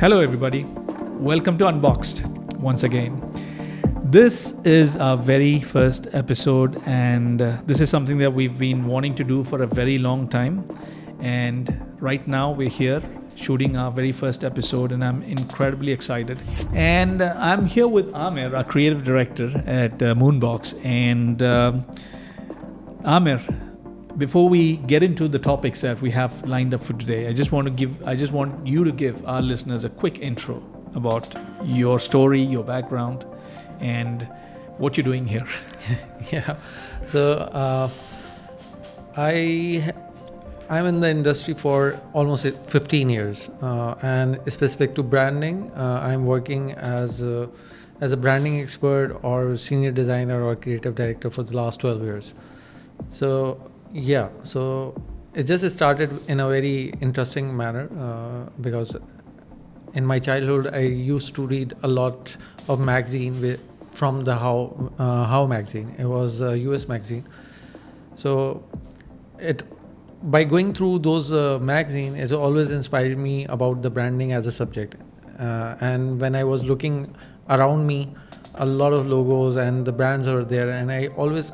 Hello everybody, welcome to Unboxed once again. This is our very first episode and this is something that we've been wanting to do for a very long time, and right now we're here shooting our very first episode and I'm incredibly excited. And I'm here with Aamir, our creative director at Moonbox. And Aamir, before we get into the topics that we have lined up for today, I just want you to give our listeners a quick intro about your story, your background, and what you're doing here. Yeah. So I'm in the industry for almost 15 years, and specific to branding, I'm working as a branding expert or senior designer or creative director for the last 12 years. So it just started in a very interesting manner because in my childhood I used to read a lot of magazine from the How magazine. It was a US magazine. So by going through those magazine, it always inspired me about the branding as a subject. And when I was looking around me, a lot of logos and the brands are there, and I always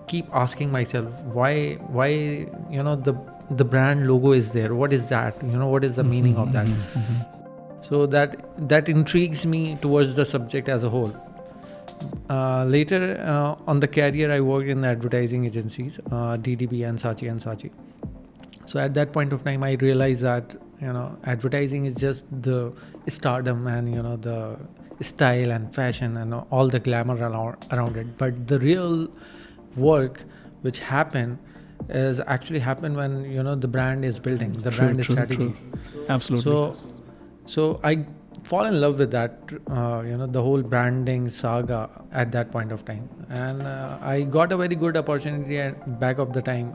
keep asking myself why the brand logo is there. What is that? What is the meaning of that? So that intrigues me towards the subject as a whole. Later on the career, I worked in advertising agencies, DDB and Saatchi. So at that point of time, I realized that advertising is just the stardom and the style and fashion and all the glamour around it. But the real work which happened when the brand is building, the brand strategy. True. Absolutely. So I fall in love with that, the whole branding saga at that point of time. And I got a very good opportunity at back of the time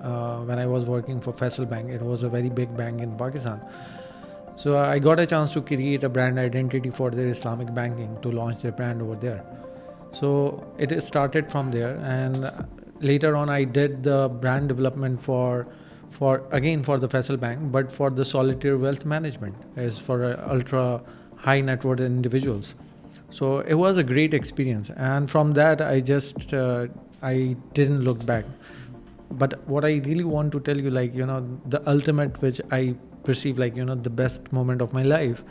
when I was working for Faisal Bank. It was a very big bank in Pakistan. So I got a chance to create a brand identity for their Islamic banking to launch their brand over there. So it started from there, and later on I did the brand development for the Faisal Bank, but for the solitaire wealth management, as for ultra high net worth individuals. So it was a great experience, and from that I didn't look back. But what I really want to tell you, the ultimate which I perceive the best moment of my life,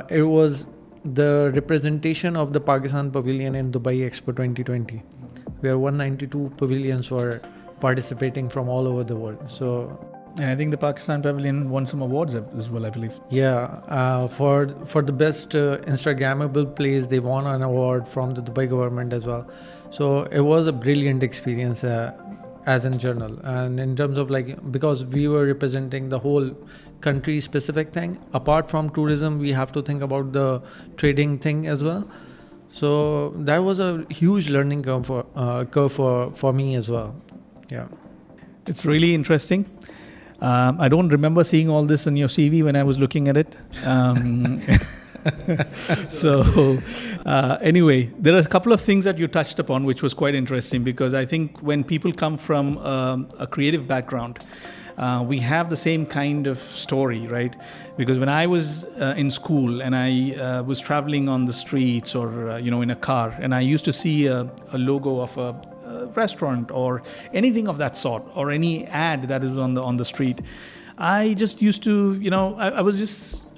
it was the representation of the Pakistan pavilion in Dubai Expo 2020, where 192 pavilions were participating from all over the world. And I think the Pakistan pavilion won some awards as well, I believe. Yeah, for the best Instagrammable place, they won an award from the Dubai government as well. So it was a brilliant experience as in journal. And in terms of because we were representing the whole country specific thing, apart from tourism, we have to think about the trading thing as well. So that was a huge learning curve for me as well. Yeah. It's really interesting. I don't remember seeing all this in your CV when I was looking at it. Anyway, there are a couple of things that you touched upon which was quite interesting, because I think when people come from a creative background, we have the same kind of story, right? Because when I was in school and I was traveling on the streets or in a car, and I used to see a logo of a restaurant or anything of that sort, or any ad that is on the street, I just used to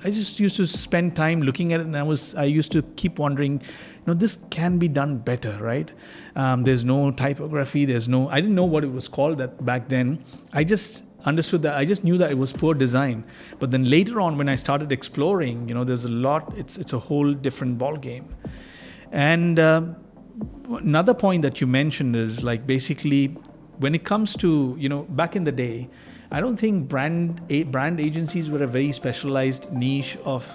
I just used to spend time looking at it, and I used to keep wondering, this can be done better, right? There's no typography, I didn't know what it was called that back then. I just understood that, I just knew that it was poor design. But then later on, when I started exploring, there's a lot, it's a whole different ball game. And another point that you mentioned is basically when it comes to back in the day, I don't think brand agencies were a very specialized niche of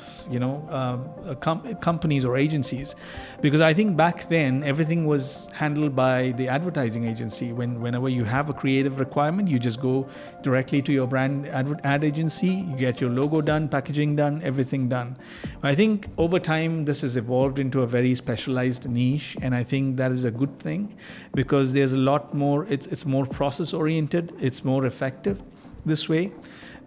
companies or agencies, because I think back then everything was handled by the advertising agency. Whenever you have a creative requirement, you just go directly to your brand ad agency, you get your logo done, packaging done, everything done. I think over time this has evolved into a very specialized niche, and I think that is a good thing, because there's a lot more, it's more process oriented, it's more effective this way.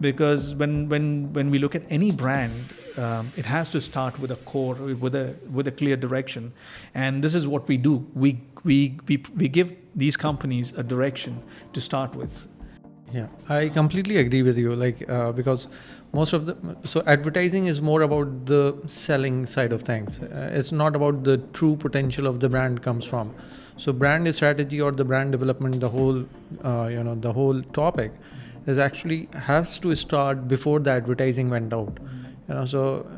Because when we look at any brand, it has to start with a core, with a clear direction, and this is what we do. We give these companies a direction to start with. Yeah, I completely agree with you. Because most of so advertising is more about the selling side of things. It's not about the true potential of the brand comes from. So brand strategy or the brand development, the whole, the whole topic is actually has to start before the advertising went out. So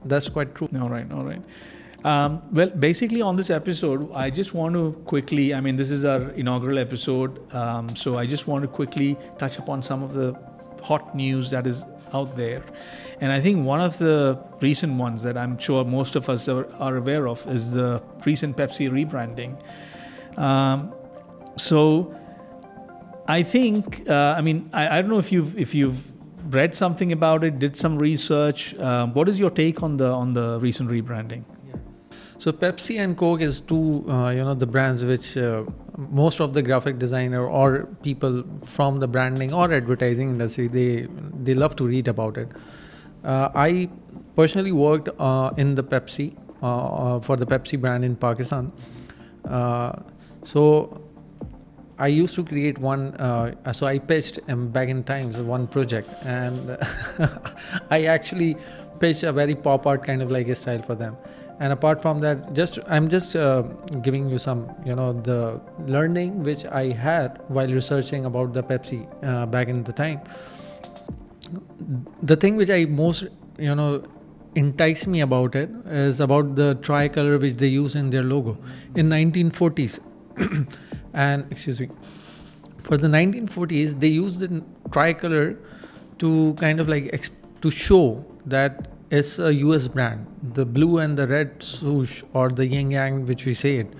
that's quite true. All right. Well, basically on this episode, I just want to quickly, this is our inaugural episode, so I just want to quickly touch upon some of the hot news that is out there. And I think one of the recent ones that I'm sure most of us are aware of is the recent Pepsi rebranding. So I think, I don't know if you've read something about it, did some research. What is your take on the recent rebranding? So Pepsi and Coke is two, the brands which most of the graphic designer or people from the branding or advertising industry, they love to read about it. I personally worked in the Pepsi, for the Pepsi brand in Pakistan. So I used to create one, so I pitched back in times one project, and I actually pitched a very pop art kind of like a style for them. And apart from that, I'm just giving you some, the learning which I had while researching about the Pepsi back in the time. The thing which I most, enticed me about it is about the tricolor which they use in their logo in 1940s. And excuse me, for the 1940s, they used the tricolor to kind of like to show that it's a US brand. The blue and the red swoosh, or the yin yang, which we say it,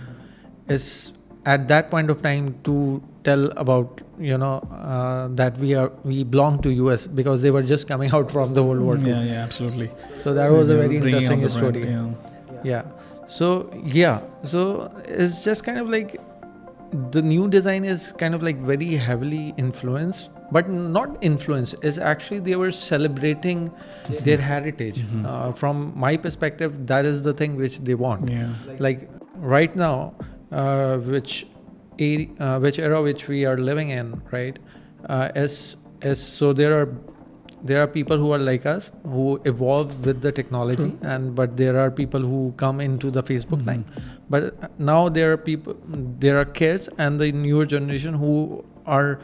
is at that point of time to tell about, that we belong to US, because they were just coming out from the World War II. Yeah, absolutely. So that was a very interesting story. Brand, yeah. So it's just kind of like the new design is kind of like very heavily influenced, but not influenced, is actually they were celebrating their heritage. From my perspective, that is the thing which they want. Like right now, which era which we are living in, right? So there are people who are like us, who evolve with the technology, but there are people who come into the Facebook line. But now there are kids and the newer generation who are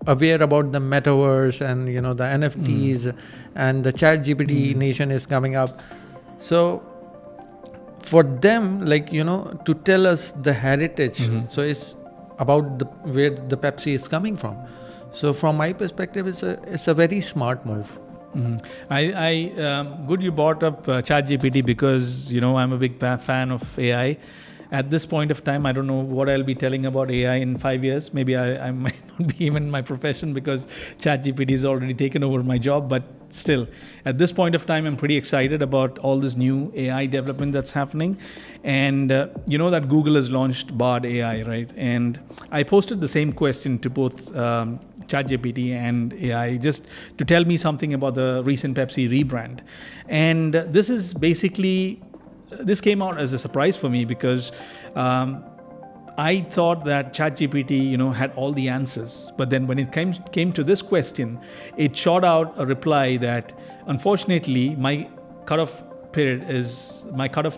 aware about the metaverse and the NFTs and the ChatGPT nation is coming up. So for them, to tell us the heritage, so it's about where the Pepsi is coming from. So from my perspective, it's a very smart move. Good you brought up ChatGPT, because I'm a big fan of AI. At this point of time, I don't know what I'll be telling about AI in 5 years. Maybe I might not be even in my profession, because ChatGPT has already taken over my job. But still, at this point of time, I'm pretty excited about all this new AI development that's happening. And that Google has launched Bard AI, right? And I posted the same question to both ChatGPT and AI, just to tell me something about the recent Pepsi rebrand. And this came out as a surprise for me, because I thought that ChatGPT, had all the answers. But then when it came to this question, it shot out a reply that, unfortunately, my cutoff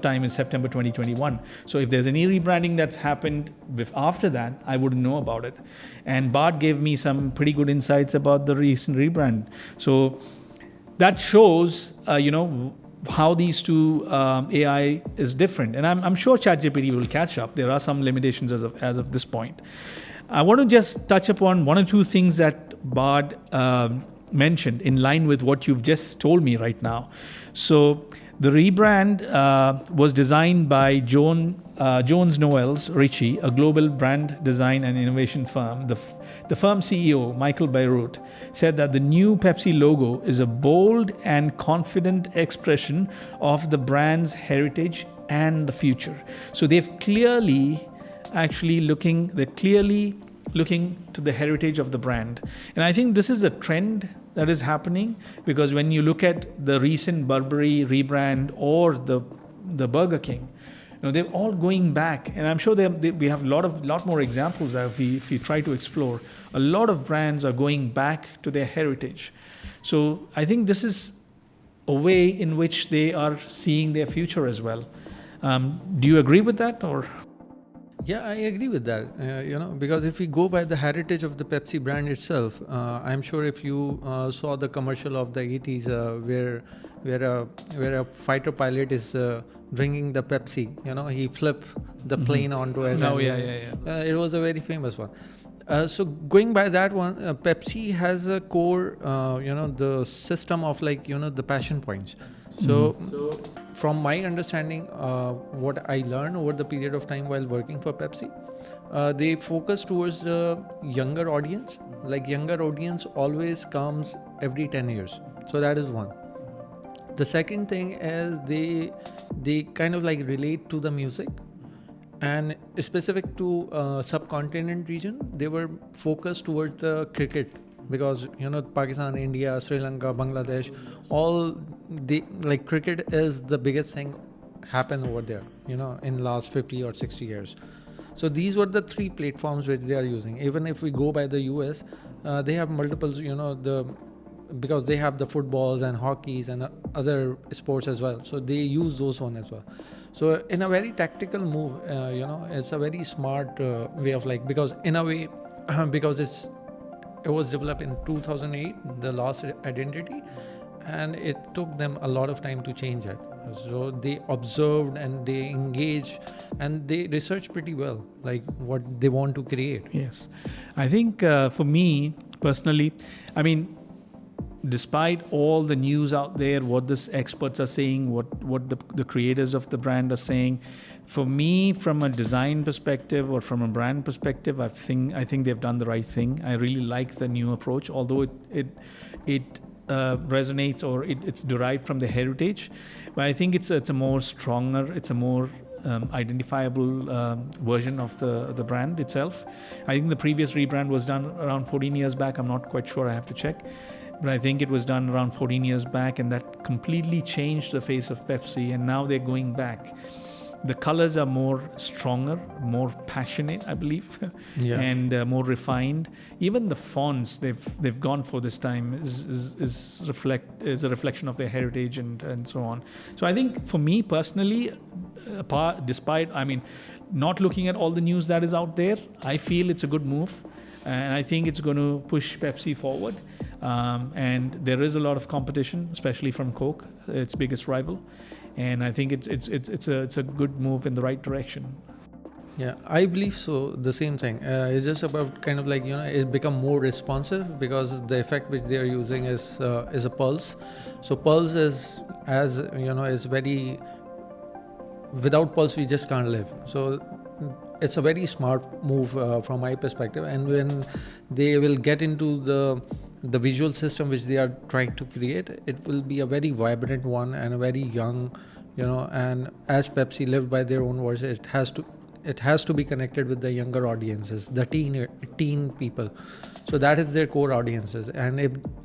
time is September 2021. So if there's any rebranding that's happened after that, I wouldn't know about it. And Bart gave me some pretty good insights about the recent rebrand. So that shows, how these two AI is different. And I'm sure ChatGPT will catch up. There are some limitations as of this point. I want to just touch upon one or two things that Bard mentioned in line with what you've just told me right now. So the rebrand was designed by Jones Noels Ritchie, a global brand design and innovation firm. The firm CEO, Michael Beirut, said that the new Pepsi logo is a bold and confident expression of the brand's heritage and the future. So they're clearly looking to the heritage of the brand. And I think this is a trend that is happening, because when you look at the recent Burberry rebrand or the Burger King, they're all going back, and I'm sure we have lot more examples that if we try to explore. A lot of brands are going back to their heritage. So I think this is a way in which they are seeing their future as well. Do you agree with that, or? Yeah, I agree with that. Because if we go by the heritage of the Pepsi brand itself, I'm sure if you saw the commercial of the 80s where a fighter pilot is drinking the Pepsi, he flipped the plane onto it. No, yeah. It was a very famous one. So going by that one, Pepsi has a core, the system of the passion points. So from my understanding, what I learned over the period of time while working for Pepsi, they focus towards the younger audience. Like younger audience always comes every 10 years. So that is one. The second thing is they kind of relate to the music, and specific to subcontinent region, they were focused towards the cricket, because Pakistan, India, Sri Lanka, Bangladesh, all cricket is the biggest thing happen over there, in last 50 or 60 years. So these were the three platforms which they are using. Even if we go by the US, they have multiples, because they have the footballs and hockeys and other sports as well. So they use those one as well. So in a very tactical move, it's a very smart way of because in a way, because it was developed in 2008, the Lost Identity, and it took them a lot of time to change it. So they observed and they engaged and they researched pretty well, what they want to create. Yes. I think for me personally, despite all the news out there, what the experts are saying, what the creators of the brand are saying, for me, from a design perspective or from a brand perspective, I think they've done the right thing. I really like the new approach, although it resonates or it's derived from the heritage. But I think it's a more stronger, it's a more identifiable version of the brand itself. I think the previous rebrand was done around 14 years back. I'm not quite sure, I have to check. But I think it was done around 14 years back, and that completely changed the face of Pepsi, and now they're going back. The colors are more stronger, more passionate, I believe, and more refined. Even the fonts they've gone for this time is a reflection of their heritage and so on. So I think for me personally, despite not looking at all the news that is out there, I feel it's a good move, and I think it's going to push Pepsi forward. And there is a lot of competition, especially from Coke, its biggest rival. And I think it's a good move in the right direction. Yeah, I believe so. The same thing. It's just about it become more responsive, because the effect which they are using is a pulse. So pulse is very. Without pulse, we just can't live. So it's a very smart move from my perspective. And when they will get into the visual system which they are trying to create, it will be a very vibrant one and a very young, and as Pepsi lived by their own words, it has to be connected with the younger audiences, the teen people. So that is their core audiences. And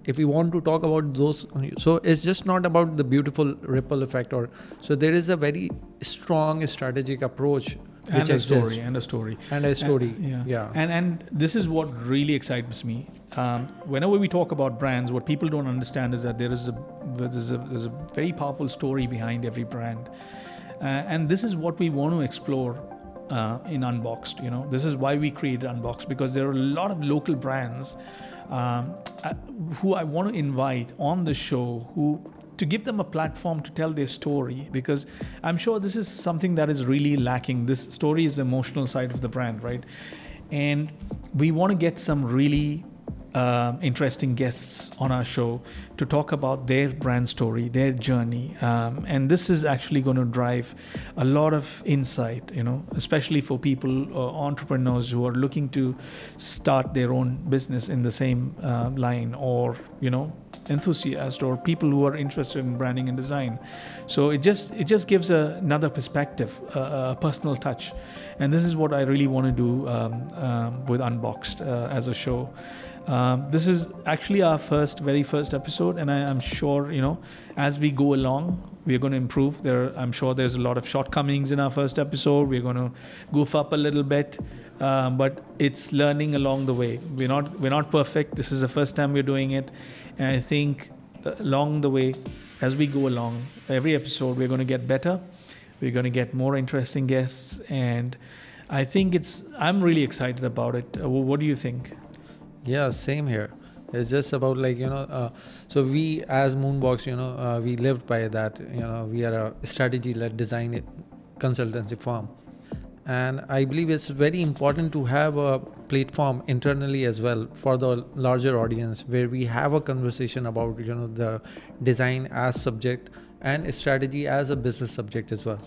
if we want to talk about those, so it's just not about the beautiful ripple effect, so there is a very strong strategic approach. And a story. Yeah. And this is what really excites me. Whenever we talk about brands, what people don't understand is that there's a very powerful story behind every brand, and this is what we want to explore in Unboxed. This is why we created Unboxed, because there are a lot of local brands who I want to invite on the show, to give them a platform to tell their story, because I'm sure this is something that is really lacking. This story is the emotional side of the brand, right? And we want to get some really interesting guests on our show to talk about their brand story, their journey. And this is actually going to drive a lot of insight, especially for people, entrepreneurs who are looking to start their own business in the same line, or, enthusiasts or people who are interested in branding and design. So it just gives another perspective, a personal touch. And this is what I really want to do with Unboxed as a show. This is actually our very first episode, and I'm sure, as we go along, we're going to improve. I'm sure there's a lot of shortcomings in our first episode. We're going to goof up a little bit, but it's learning along the way. We're not perfect. This is the first time we're doing it, and I think along the way, as we go along, every episode we're going to get better. We're going to get more interesting guests, and I think I'm really excited about it. What do you think? Yeah, same here. It's just about so we as Moonbox, we lived by that. We are a strategy-led design consultancy firm, and I believe it's very important to have a platform internally as well for the larger audience, where we have a conversation about the design as subject and strategy as a business subject as well.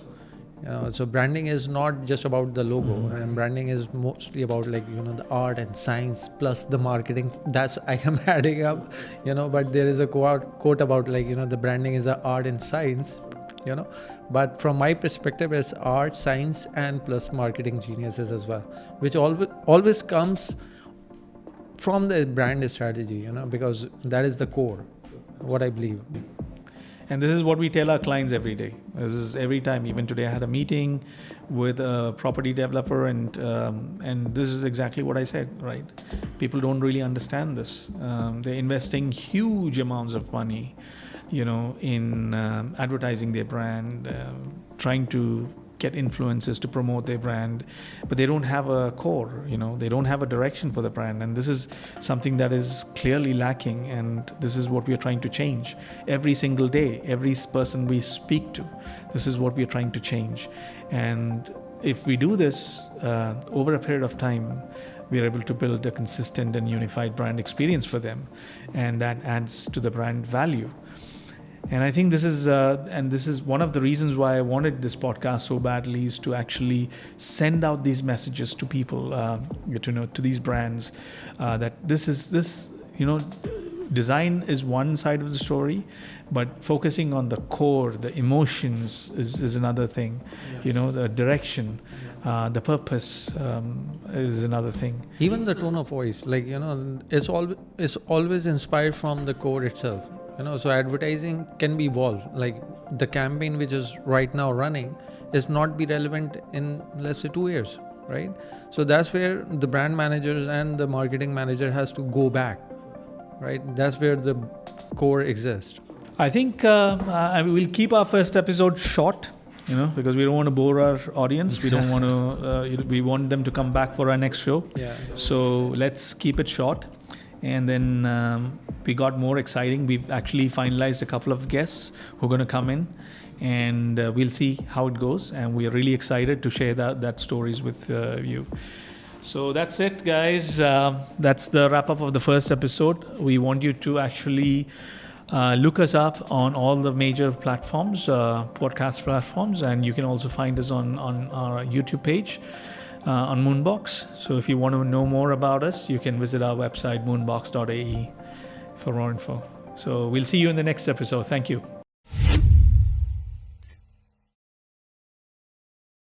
So branding is not just about the logo, and branding is mostly about the art and science plus the marketing. That's I am adding up, but there is a quote about the branding is a art and science, but from my perspective it's art, science and plus marketing geniuses as well, which always comes from the brand strategy, because that is the core, what I believe. And this is what we tell our clients every day. This is every time. Even today, I had a meeting with a property developer, and this is exactly what I said. Right? People don't really understand this. They're investing huge amounts of money, in advertising their brand, trying to get influencers to promote their brand, but they don't have a core, they don't have a direction for the brand. And this is something that is clearly lacking, and this is what we are trying to change every single day. Every person we speak to, this is what we are trying to change. And if we do this over a period of time, we are able to build a consistent and unified brand experience for them, and that adds to the brand value. And I think this is one of the reasons why I wanted this podcast so badly, is to actually send out these messages to people, to these brands, that design is one side of the story, but focusing on the core, the emotions is another thing. Yeah. The direction, the purpose is another thing. Even the tone of voice, it's always inspired from the core itself. So advertising can be evolved. Like the campaign which is right now running is not be relevant in, let's say, 2 years, right? So that's where the brand managers and the marketing manager has to go back, right? That's where the core exists. I think we'll keep our first episode short, because we don't want to bore our audience. We don't want to. We want them to come back for our next show. Yeah. So let's keep it short. And then we got more exciting. We've actually finalized a couple of guests who are going to come in, and we'll see how it goes. And we are really excited to share that stories with you. So that's it, guys. That's the wrap up of the first episode. We want you to actually look us up on all the major platforms, podcast platforms, and you can also find us on our YouTube page. On Moonbox. So if you want to know more about us, you can visit our website moonbox.ae for more info. So we'll see you in the next episode. Thank you.